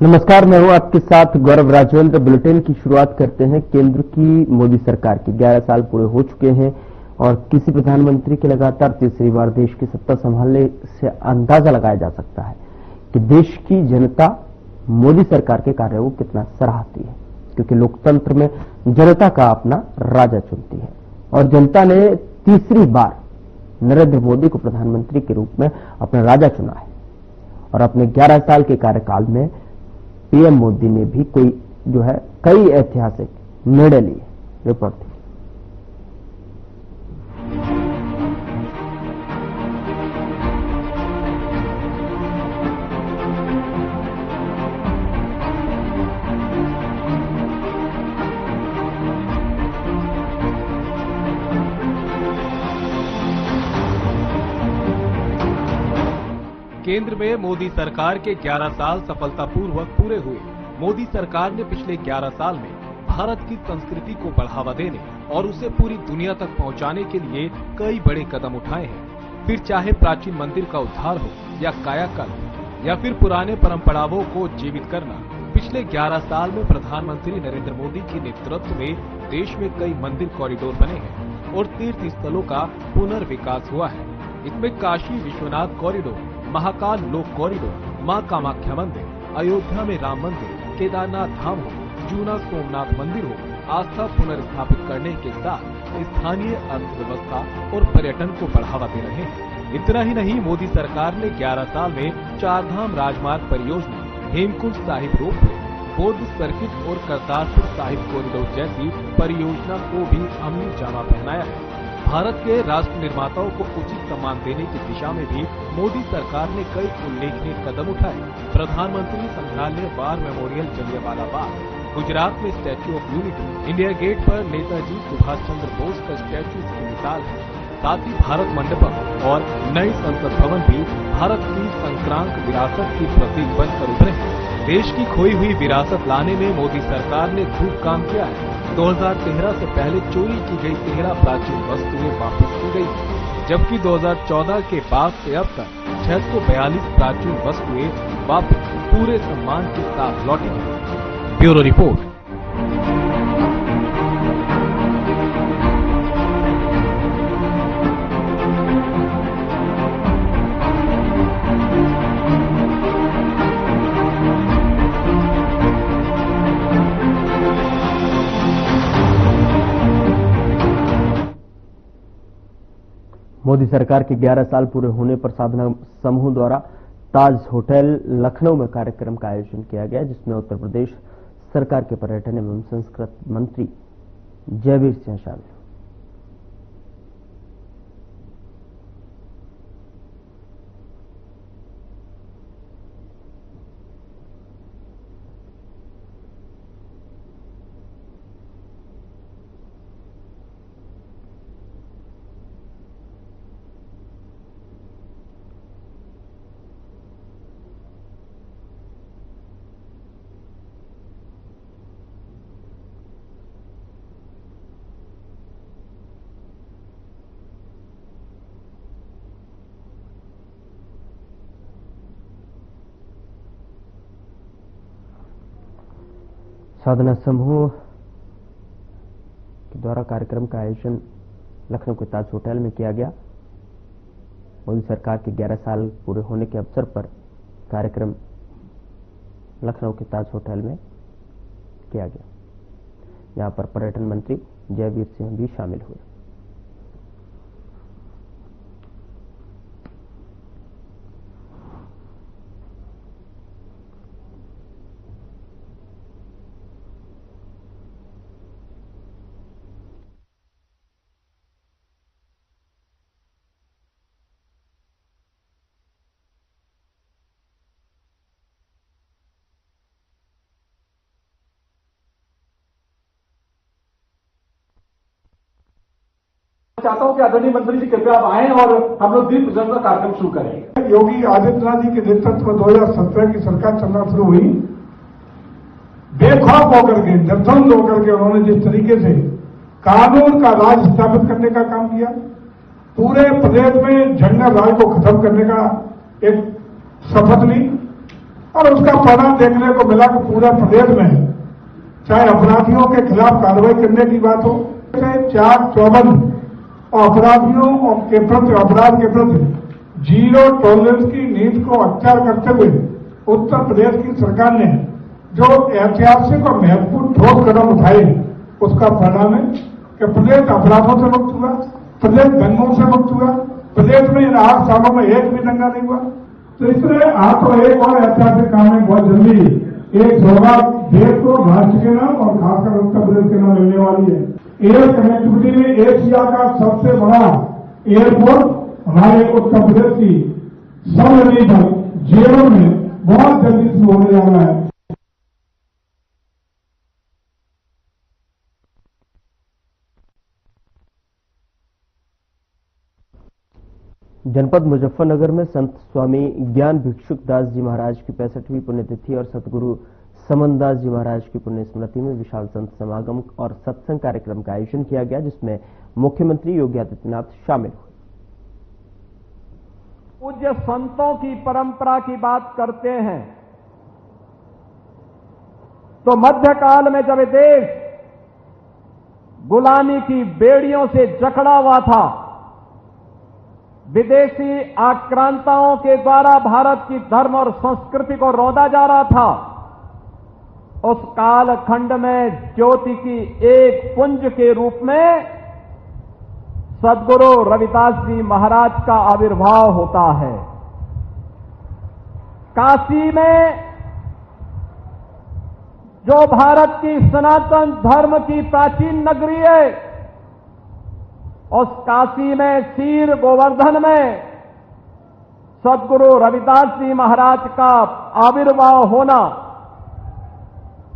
नमस्कार, मैं हूं आपके साथ गौरव राजवंत। बुलेटिन की शुरुआत करते हैं। केंद्र की मोदी सरकार के 11 साल पूरे हो चुके हैं और किसी प्रधानमंत्री के लगातार तीसरी बार देश की सत्ता संभालने से अंदाजा लगाया जा सकता है कि देश की जनता मोदी सरकार के कार्यों को कितना सराहती है, क्योंकि लोकतंत्र में जनता का अपना राजा चुनती है और जनता ने तीसरी बार नरेंद्र मोदी को प्रधानमंत्री के रूप में अपना राजा चुना है। और अपने 11 साल के कार्यकाल में पीएम मोदी ने भी कई ऐतिहासिक निर्णय लिए। रिपोर्ट थी। केंद्र में मोदी सरकार के 11 साल सफलतापूर्वक पूरे हुए। मोदी सरकार ने पिछले 11 साल में भारत की संस्कृति को बढ़ावा देने और उसे पूरी दुनिया तक पहुंचाने के लिए कई बड़े कदम उठाए हैं। फिर चाहे प्राचीन मंदिर का उद्धार हो या कायाकल्प या फिर पुराने परंपराओं को जीवित करना, पिछले 11 साल में प्रधानमंत्री नरेंद्र मोदी के नेतृत्व में देश में कई मंदिर कॉरिडोर बने हैं और तीर्थ स्थलों का पुनर्विकास हुआ है। इसमें काशी विश्वनाथ कॉरिडोर, महाकाल लोक कॉरिडोर, मां कामाख्या मंदिर, अयोध्या में राम मंदिर, केदारनाथ धाम हो, जूना सोमनाथ मंदिर हो, आस्था पुनर्स्थापित करने के साथ स्थानीय अर्थव्यवस्था और पर्यटन को बढ़ावा दे रहे हैं। इतना ही नहीं, मोदी सरकार ने 11 साल में 4 धाम राजमार्ग परियोजना, हेमकुंड साहिब रोपवे, बौद्ध सर्किट और करतारपुर साहिब कॉरिडोर जैसी परियोजना को भी अमली जामा पहनाया है। भारत के राष्ट्र निर्माताओं को उचित सम्मान देने की दिशा में भी मोदी सरकार ने कई उल्लेखनीय कदम उठाए। प्रधानमंत्री संग्रहालय वार मेमोरियल जलियांवाला बाग, गुजरात में Statue of Unity, India Gate पर नेताजी सुभाष चंद्र बोस का स्टैच्यू इसकी मिसाल है। साथ ही भारत मंडपम और नई संसद भवन भी भारत की संक्रांत विरासत की प्रतीक बनकर उभरे हैं। देश की खोई हुई विरासत लाने में मोदी सरकार ने खूब काम किया है। 2013 से पहले चोरी की गई 13 प्राचीन वस्तुएं वापस की गई, जबकि 2014 के बाद से अब तक 642 प्राचीन वस्तुएं वापस पूरे सम्मान के साथ लौटी हैं। Bureau report. मोदी सरकार के 11 साल पूरे होने पर साधना समूह द्वारा ताज होटल लखनऊ में कार्यक्रम का आयोजन किया गया, जिसमें उत्तर प्रदेश सरकार के पर्यटन एवं संस्कृति मंत्री जयवीर सिंह शामिल। साधना समूह के द्वारा कार्यक्रम का आयोजन लखनऊ के ताज होटल में किया गया। मोदी सरकार के 11 साल पूरे होने के अवसर पर कार्यक्रम लखनऊ के ताज होटल में किया गया। यहां पर पर्यटन मंत्री जयवीर सिंह भी शामिल हुए। चाहता हूं कि आदरणीय मंत्री जी कृपया आप आए और हम लोग दीप प्रज्वलन का कार्यक्रम शुरू करेंगे। योगी आदित्यनाथ जी के नेतृत्व में 2017 की सरकार चलना शुरू हुई। बेखौफ होकर के, निर्द्वंद होकर के उन्होंने जिस तरीके से कानून का राज स्थापित करने का काम किया, पूरे प्रदेश में झंडा राज को खत्म करने का एक शपथ ली और उसका परिणाम देखने को मिला कि पूरे प्रदेश में चाहे अपराधियों के खिलाफ कार्रवाई करने की बात हो, चाहे 454 अपराधियों के प्रति, अपराध के प्रति जीरो टॉलरेंस की नीति को अख्तियार करते हुए उत्तर प्रदेश की सरकार ने जो ऐतिहासिक और महत्वपूर्ण ठोस कदम उठाए, उसका परिणाम है कि प्रदेश अपराधों से मुक्त हुआ, प्रदेश दंगों से मुक्त हुआ, प्रदेश में इन 8 सालों में एक भी दंगा नहीं हुआ। तो इस तरह आज तो एक और ऐतिहासिक काम है, बहुत जल्दी एक सौगात देश को, राज्य के नाम और खासकर उत्तर प्रदेश के नाम मिलने वाली है। एयर कनेक्टिविटी में एशिया का सबसे बड़ा एयरपोर्ट हमारे उत्तर प्रदेश की समनिर्भर जेवर में बहुत जल्दी शुरू होने जा रहा है। जनपद मुजफ्फरनगर में संत स्वामी ज्ञान भिक्षुक दास जी महाराज की 65वीं पुण्यतिथि और सतगुरु समनदास जी महाराज की पुण्य स्मृति में विशाल संत समागम और सत्संग कार्यक्रम का आयोजन किया गया, जिसमें मुख्यमंत्री योगी आदित्यनाथ शामिल हुए। पूज्य संतों की परंपरा की बात करते हैं तो मध्यकाल में जब देश गुलामी की बेड़ियों से जकड़ा हुआ था, विदेशी आक्रांताओं के द्वारा भारत की धर्म और संस्कृति को रौंदा जा रहा था, उस कालखंड में ज्योति की एक पुंज के रूप में सद्गुरु रविदास जी महाराज का आविर्भाव होता है। काशी में जो भारत की सनातन धर्म की प्राचीन नगरी है, उस काशी में सीर गोवर्धन में सद्गुरु रविदास जी महाराज का आविर्भाव होना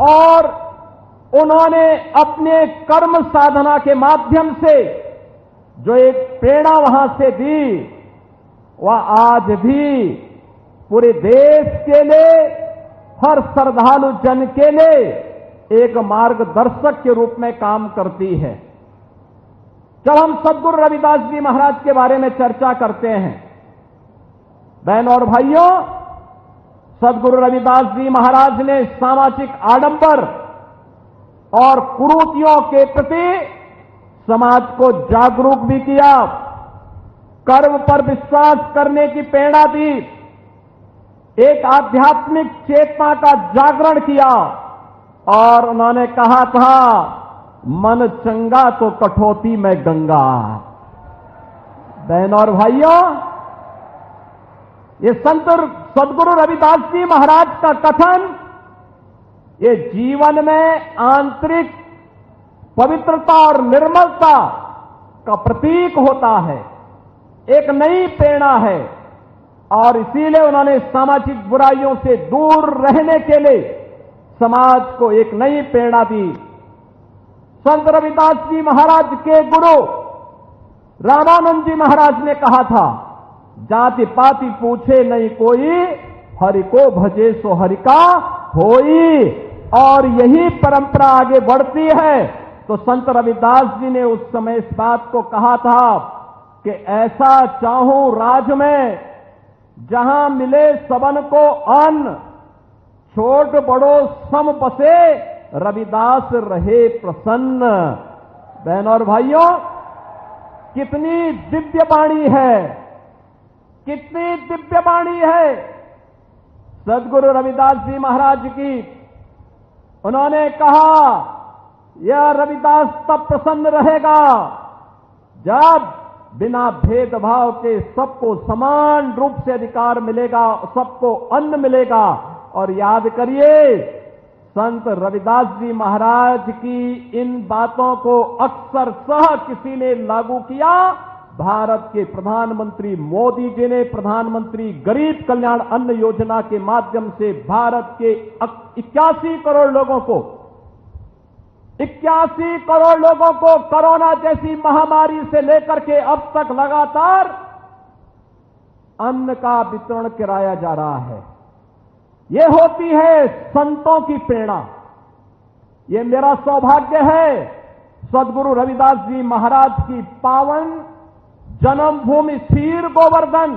और उन्होंने अपने कर्म साधना के माध्यम से जो एक प्रेरणा वहां से दी, वह आज भी पूरे देश के लिए, हर श्रद्धालु जन के लिए एक मार्गदर्शक के रूप में काम करती है। जब हम सद्गुरु रविदास जी महाराज के बारे में चर्चा करते हैं, बहनों और भाइयों, सद्गुरु रविदास जी महाराज ने सामाजिक आडंबर और कुरीतियों के प्रति समाज को जागरूक भी किया, कर्म पर विश्वास करने की प्रेरणा दी, एक आध्यात्मिक चेतना का जागरण किया और उन्होंने कहा था, मन चंगा तो कठौती में गंगा। बहनों और भाइयों, ये संत सद्गुरु रविदास जी महाराज का कथन ये जीवन में आंतरिक पवित्रता और निर्मलता का प्रतीक होता है, एक नई प्रेरणा है और इसीलिए उन्होंने सामाजिक बुराइयों से दूर रहने के लिए समाज को एक नई प्रेरणा दी। संत रविदास जी महाराज के गुरु रामानंद जी महाराज ने कहा था, जाति पाति पूछे नहीं कोई, हरि को भजे सो हरि का होई। और यही परंपरा आगे बढ़ती है। तो संत रविदास जी ने उस समय इस बात को कहा था कि ऐसा चाहूं राज में जहां मिले सबन को अन्न, छोट बड़ो सम बसे, रविदास रहे प्रसन्न। बहनों और भाइयों, कितनी दिव्य वाणी है, कितनी दिव्य वाणी है सद्गुरु रविदास जी महाराज की। उन्होंने कहा, यह रविदास तब प्रसन्न रहेगा जब बिना भेदभाव के सबको समान रूप से अधिकार मिलेगा, सबको अन्न मिलेगा। और याद करिए, संत रविदास जी महाराज की इन बातों को अक्सर सह किसी ने लागू किया। भारत के प्रधानमंत्री मोदी जी ने प्रधानमंत्री गरीब कल्याण अन्न योजना के माध्यम से भारत के 81 करोड़ लोगों को 81 करोड़ लोगों को कोरोना जैसी महामारी से लेकर के अब तक लगातार अन्न का वितरण कराया जा रहा है। ये होती है संतों की प्रेरणा। ये मेरा सौभाग्य है सद्गुरु रविदास जी महाराज की पावन जन्मभूमि सीर गोवर्धन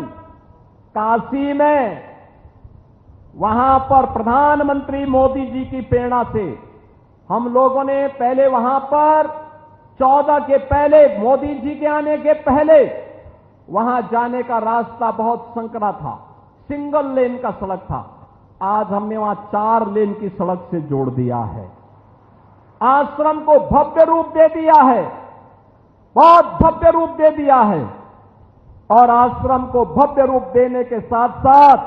काशी में वहां पर प्रधानमंत्री मोदी जी की प्रेरणा से हम लोगों ने पहले वहां पर 14 के पहले, मोदी जी के आने के पहले वहां जाने का रास्ता बहुत संकरा था, सिंगल लेन का सड़क था। आज हमने वहां 4 लेन की सड़क से जोड़ दिया है। आश्रम को भव्य रूप दे दिया है, बहुत भव्य रूप दे दिया है। और आश्रम को भव्य रूप देने के साथ साथ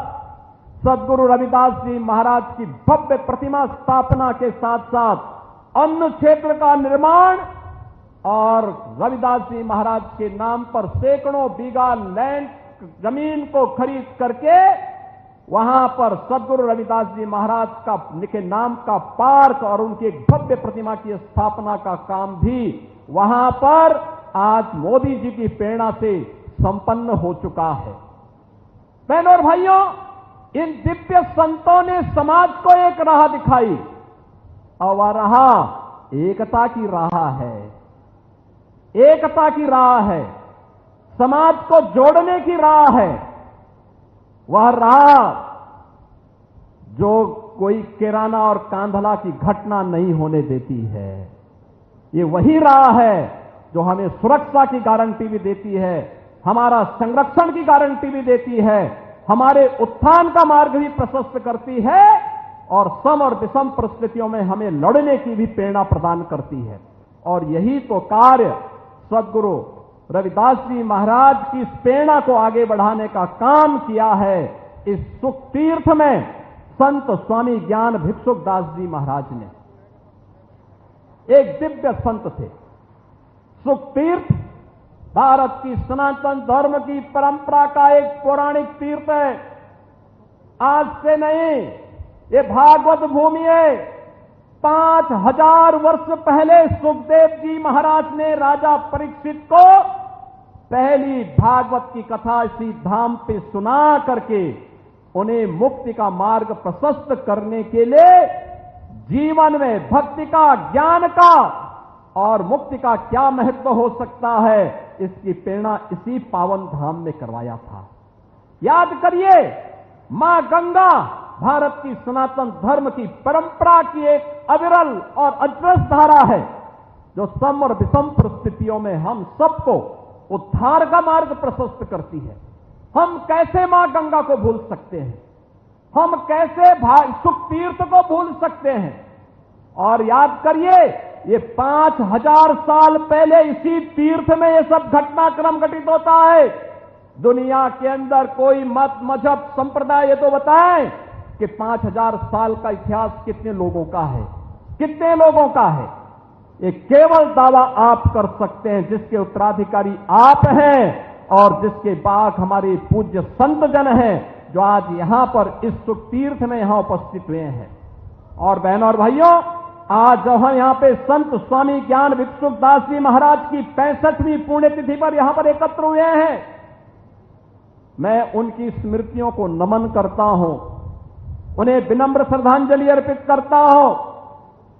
सदगुरु रविदास जी महाराज की भव्य प्रतिमा स्थापना के साथ साथ अन्न क्षेत्र का निर्माण और रविदास जी महाराज के नाम पर सैकड़ों बीघा लैंड जमीन को खरीद करके वहां पर सदगुरु रविदास जी महाराज का के नाम का पार्क और उनकी एक भव्य प्रतिमा की स्थापना का काम भी वहां पर आज मोदी जी की प्रेरणा से संपन्न हो चुका है। बहनों और भाइयों, इन दिव्य संतों ने समाज को एक राह दिखाई और वह राह एकता की राह है, एकता की राह है, समाज को जोड़ने की राह है। वह राह जो कोई किराना और कांधला की घटना नहीं होने देती है। ये वही राह है जो हमें सुरक्षा की गारंटी भी देती है, हमारा संरक्षण की गारंटी भी देती है, हमारे उत्थान का मार्ग भी प्रशस्त करती है और सम और विषम परिस्थितियों में हमें लड़ने की भी प्रेरणा प्रदान करती है। और यही तो कार्य सदगुरु रविदास जी महाराज की प्रेरणा को आगे बढ़ाने का काम किया है इस सुख तीर्थ में संत स्वामी ज्ञान भिक्षुक दास जी महाराज ने। एक दिव्य संत थे। सुख तीर्थ भारत की सनातन धर्म की परंपरा का एक पौराणिक तीर्थ है। आज से नहीं, ये भागवत भूमि है। 5000 वर्ष पहले सुखदेव जी महाराज ने राजा परीक्षित को पहली भागवत की कथा इसी धाम पे सुना करके उन्हें मुक्ति का मार्ग प्रशस्त करने के लिए जीवन में भक्ति का, ज्ञान का और मुक्ति का क्या महत्व हो सकता है, इसकी प्रेरणा इसी पावन धाम में करवाया था। याद करिए, मां गंगा भारत की सनातन धर्म की परंपरा की एक अविरल और अजरस धारा है जो सम और विषम परिस्थितियों में हम सबको उद्धार का मार्ग प्रशस्त करती है। हम कैसे मां गंगा को भूल सकते हैं? हम कैसे सुख तीर्थ को भूल सकते हैं? और याद करिए, ये 5000 साल पहले इसी तीर्थ में ये सब घटनाक्रम घटित होता है। दुनिया के अंदर कोई मत, मजहब, संप्रदाय ये तो बताएं कि 5000 साल का इतिहास कितने लोगों का है, कितने लोगों का है। ये केवल दावा आप कर सकते हैं जिसके उत्तराधिकारी आप हैं और जिसके बाद हमारे पूज्य संत जन हैं जो आज यहां पर इस सुख तीर्थ में यहां उपस्थित हुए हैं। और बहनों और भाइयों, आज जब हम यहां पे संत स्वामी ज्ञान भिक्षुक दास जी महाराज की 65वीं पुण्यतिथि पर यहां पर एकत्र हुए हैं, मैं उनकी स्मृतियों को नमन करता हूं, उन्हें विनम्र श्रद्धांजलि अर्पित करता हूं।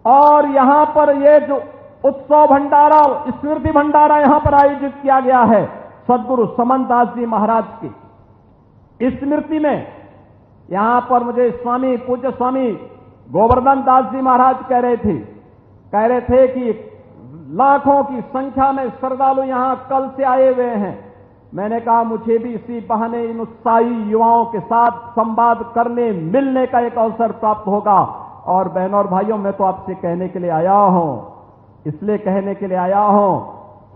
और यहां पर ये जो उत्सव भंडारा, स्मृति भंडारा यहां पर आयोजित किया गया है सदगुरु समन दास जी महाराज की स्मृति में, यहां पर मुझे स्वामी पूज्य स्वामी गोवर्धन दास जी महाराज कह रहे थे कि लाखों की संख्या में श्रद्धालु यहां कल से आए हुए हैं। मैंने कहा मुझे भी इसी बहाने इन उत्साही युवाओं के साथ संवाद करने, मिलने का एक अवसर प्राप्त होगा। और बहनों और भाइयों, मैं तो आपसे कहने के लिए आया हूं, इसलिए कहने के लिए आया हूं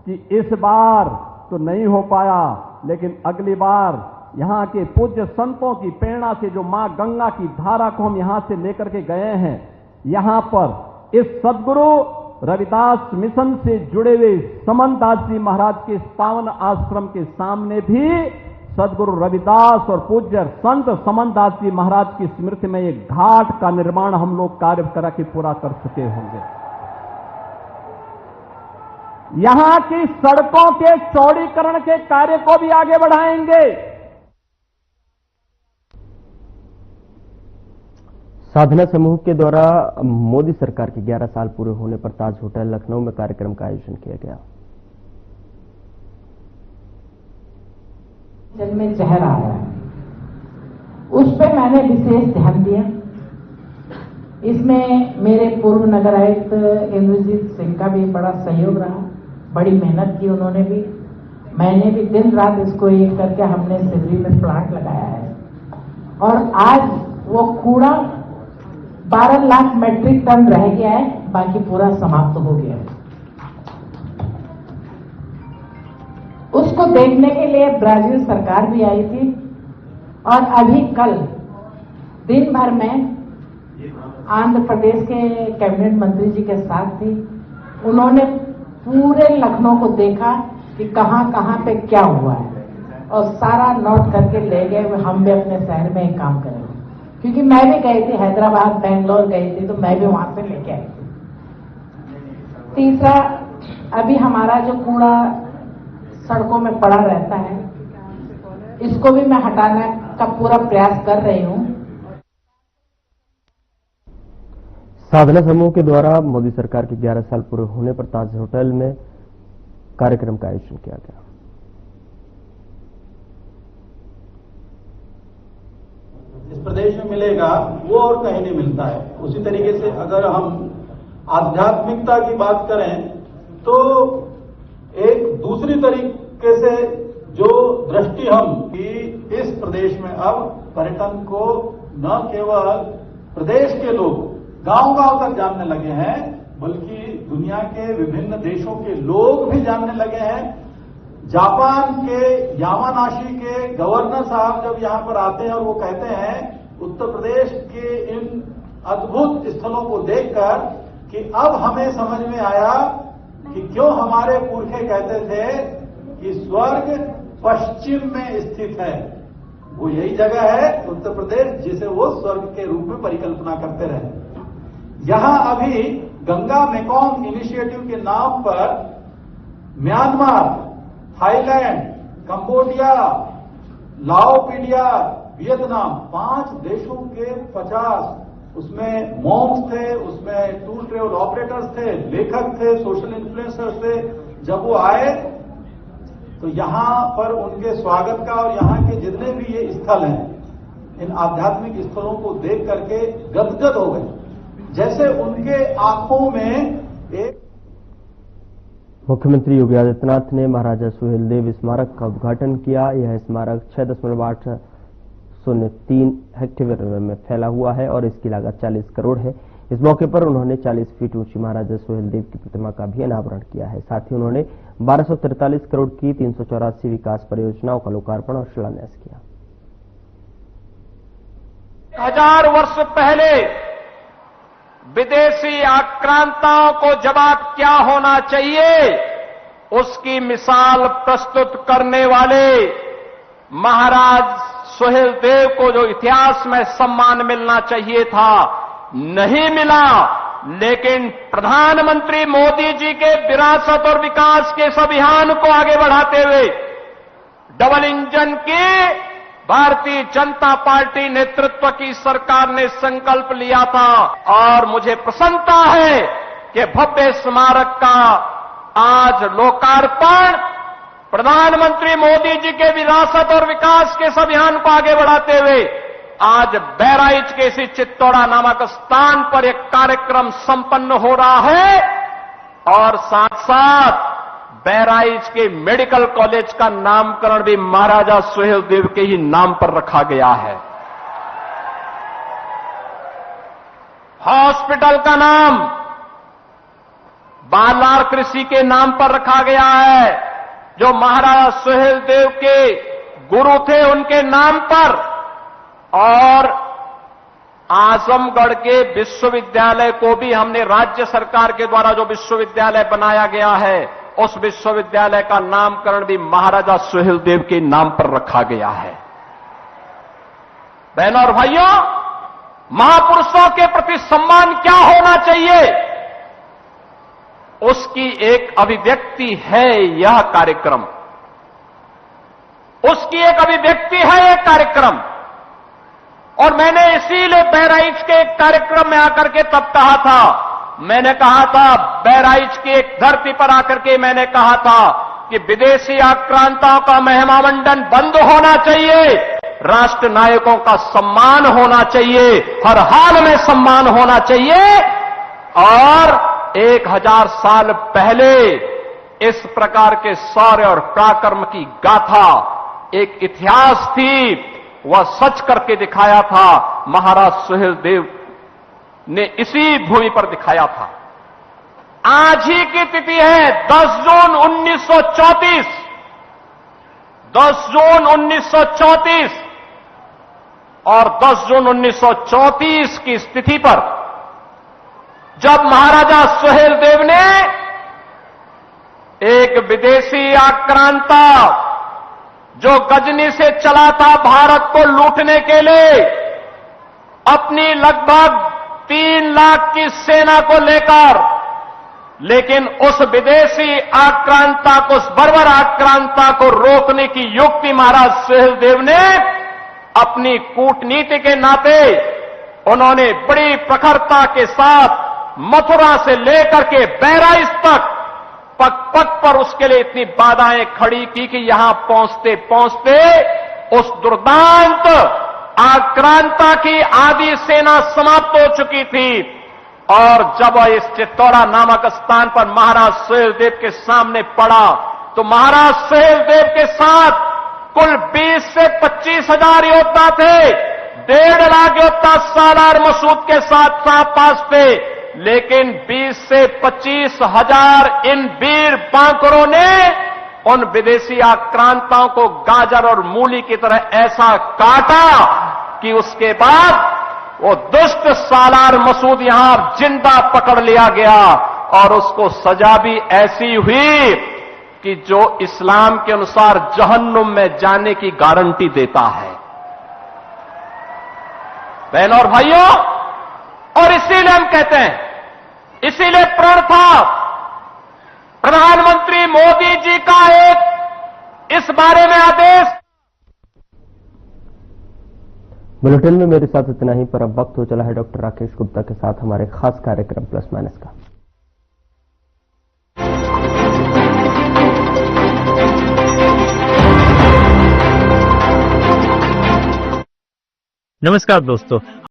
कि इस बार तो नहीं हो पाया, लेकिन अगली बार यहां के पूज्य संतों की प्रेरणा से जो मां गंगा की धारा को हम यहां से लेकर के गए हैं, यहां पर इस सदगुरु रविदास मिशन से जुड़े हुए समन दास जी महाराज के इस पावन आश्रम के सामने भी सदगुरु रविदास और पूज्य संत समन दास जी महाराज की स्मृति में एक घाट का निर्माण हम लोग कार्य करा के पूरा कर चुके होंगे। यहां की सड़कों के चौड़ीकरण के कार्य को भी आगे बढ़ाएंगे। साधना समूह के द्वारा मोदी सरकार के 11 साल पूरे होने पर ताज होटल लखनऊ में कार्यक्रम का आयोजन किया गया। जल में जहर आ रहा है, उस पे मैंने विशेष ध्यान दिया। इसमें मेरे पूर्व नगर आयुक्त इंद्रजीत सिंह का भी बड़ा सहयोग रहा, बड़ी मेहनत की उन्होंने भी, मैंने भी दिन रात इसको एक करके हमने सिवरी में प्लांट लगाया है और आज वो कूड़ा 12 लाख मेट्रिक टन रह गया है, बाकी पूरा समाप्त हो गया है। उसको देखने के लिए ब्राजील सरकार भी आई थी और अभी कल दिन भर में आंध्र प्रदेश के कैबिनेट मंत्री जी के साथ थी। उन्होंने पूरे लखनऊ को देखा कि कहां कहां पे क्या हुआ है और सारा नोट करके ले गए। हम भी अपने शहर में एक काम करेंगे, क्योंकि मैं भी गई थी हैदराबाद, बेंगलोर गई थी, तो मैं भी वहां से लेके आई थी। तीसरा, अभी हमारा जो कूड़ा सड़कों में पड़ा रहता है, इसको भी मैं हटाने का पूरा प्रयास कर रही हूं। साधना समूह के द्वारा मोदी सरकार के 11 साल पूरे होने पर ताज होटल में कार्यक्रम का आयोजन किया गया। इस प्रदेश में मिलेगा वो और कहीं नहीं मिलता है। उसी तरीके से अगर हम आध्यात्मिकता की बात करें तो एक दूसरी तरीके से जो दृष्टि हम कि इस प्रदेश में अब पर्यटन को न केवल प्रदेश के लोग गांव-गांव तक जानने लगे हैं, बल्कि दुनिया के विभिन्न देशों के लोग भी जानने लगे हैं। जापान के यामानाशी के गवर्नर साहब जब यहां पर आते हैं और वो कहते हैं उत्तर प्रदेश के इन अद्भुत स्थलों को देखकर कि अब हमें समझ में आया कि क्यों हमारे पुरखे कहते थे कि स्वर्ग पश्चिम में स्थित है। वो यही जगह है उत्तर प्रदेश जिसे वो स्वर्ग के रूप में परिकल्पना करते रहे। यहां अभी गंगा मेकॉन्ग इनिशिएटिव के नाम पर म्यांमार, थाईलैंड, कंबोडिया, लाओपीडिया, वियतनाम 5 देशों के 50 उसमें मॉन्क्स थे, उसमें टूर ट्रेवल ऑपरेटर्स थे, लेखक थे, सोशल इन्फ्लुएंसर्स थे। जब वो आए तो यहां पर उनके स्वागत का और यहां के जितने भी ये स्थल हैं, इन आध्यात्मिक स्थलों को देख करके गदगद हो गए, जैसे उनके आंखों में एक। मुख्यमंत्री योगी आदित्यनाथ ने महाराजा सुहेलदेव स्मारक का उद्घाटन किया। यह स्मारक 6.803 हेक्टेयर में फैला हुआ है और इसकी लागत 40 करोड़ है। इस मौके पर उन्होंने 40 फीट ऊंची महाराजा सुहेलदेव की प्रतिमा का भी अनावरण किया है। साथ ही उन्होंने 1243 करोड़ की 384 विकास परियोजनाओं का लोकार्पण और शिलान्यास किया। 1000 वर्ष पहले विदेशी आक्रांताओं को जवाब क्या होना चाहिए, उसकी मिसाल प्रस्तुत करने वाले महाराज सुहेलदेव को जो इतिहास में सम्मान मिलना चाहिए था, नहीं मिला। लेकिन प्रधानमंत्री मोदी जी के विरासत और विकास के इस अभियान को आगे बढ़ाते हुए डबल इंजन की भारतीय जनता पार्टी नेतृत्व की सरकार ने संकल्प लिया था और मुझे प्रसन्नता है कि भव्य स्मारक का आज लोकार्पण प्रधानमंत्री मोदी जी के विरासत और विकास के इस अभियान को आगे बढ़ाते हुए आज बहराइच के इसी चित्तौड़ा नामक स्थान पर एक कार्यक्रम संपन्न हो रहा है और साथ साथ बहराइच के मेडिकल कॉलेज का नामकरण भी महाराजा सुहेलदेव के ही नाम पर रखा गया है। हॉस्पिटल का नाम बालार्क ऋषि के नाम पर रखा गया है, जो महाराजा सुहेलदेव के गुरु थे उनके नाम पर। और आजमगढ़ के विश्वविद्यालय को भी हमने राज्य सरकार के द्वारा जो विश्वविद्यालय बनाया गया है, उस विश्वविद्यालय का नामकरण भी महाराजा सुहेलदेव के नाम पर रखा गया है। बहनों और भाइयों, महापुरुषों के प्रति सम्मान क्या होना चाहिए, उसकी एक अभिव्यक्ति है यह कार्यक्रम। उसकी एक अभिव्यक्ति है यह कार्यक्रम। और मैंने इसीलिए बहराइच के एक कार्यक्रम में आकर के तब कहा था, मैंने कहा था बहराइच की एक धरती पर आकर के मैंने कहा था कि विदेशी आक्रांताओं का महिमामंडन बंद होना चाहिए, राष्ट्र नायकों का सम्मान होना चाहिए, हर हाल में सम्मान होना चाहिए। और 1000 साल पहले इस प्रकार के शौर्य और पराक्रम की गाथा एक इतिहास थी, वह सच करके दिखाया था। महाराज सुहेलदेव ने इसी भूमि पर दिखाया था। आज ही की तिथि है 10 जून 1934। 10 जून 1934 और 10 जून 1934 की स्थिति पर जब महाराजा सुहेलदेव ने एक विदेशी आक्रांता जो गजनी से चला था भारत को लूटने के लिए, अपनी लगभग 3 लाख की सेना को लेकर, लेकिन उस विदेशी आक्रांता को, उस बर्बर आक्रांता को रोकने की युक्ति महाराज सुहेलदेव ने अपनी कूटनीति के नाते उन्होंने बड़ी प्रखरता के साथ मथुरा से लेकर के बहराइच तक पग पग पर उसके लिए इतनी बाधाएं खड़ी की कि यहां पहुंचते पहुंचते उस दुर्दांत आक्रांता की आधी सेना समाप्त हो चुकी थी। और जब वह इस चित्तौड़ा नामक स्थान पर महाराज सुहेलदेव के सामने पड़ा तो महाराज सुहेलदेव के साथ कुल 20 से 25 हजार योद्धा थे। 1.5 लाख योद्धा सालार मसूद के साथ पास थे, लेकिन 20 से 25 हजार इन वीर बांकुरों ने उन विदेशी आक्रांताओं को गाजर और मूली की तरह ऐसा काटा कि उसके बाद वो दुष्ट सालार मसूद यहां जिंदा पकड़ लिया गया और उसको सजा भी ऐसी हुई कि जो इस्लाम के अनुसार जहन्नुम में जाने की गारंटी देता है। बहनों और भाइयों, और इसीलिए हम कहते हैं, इसीलिए प्रण था प्रधानमंत्री मोदी जी का एक इस बारे में आदेश। बुलेटिन में मेरे साथ इतना ही, पर अब वक्त हो चला है डॉक्टर राकेश गुप्ता के साथ हमारे खास कार्यक्रम प्लस माइनस का। नमस्कार दोस्तों,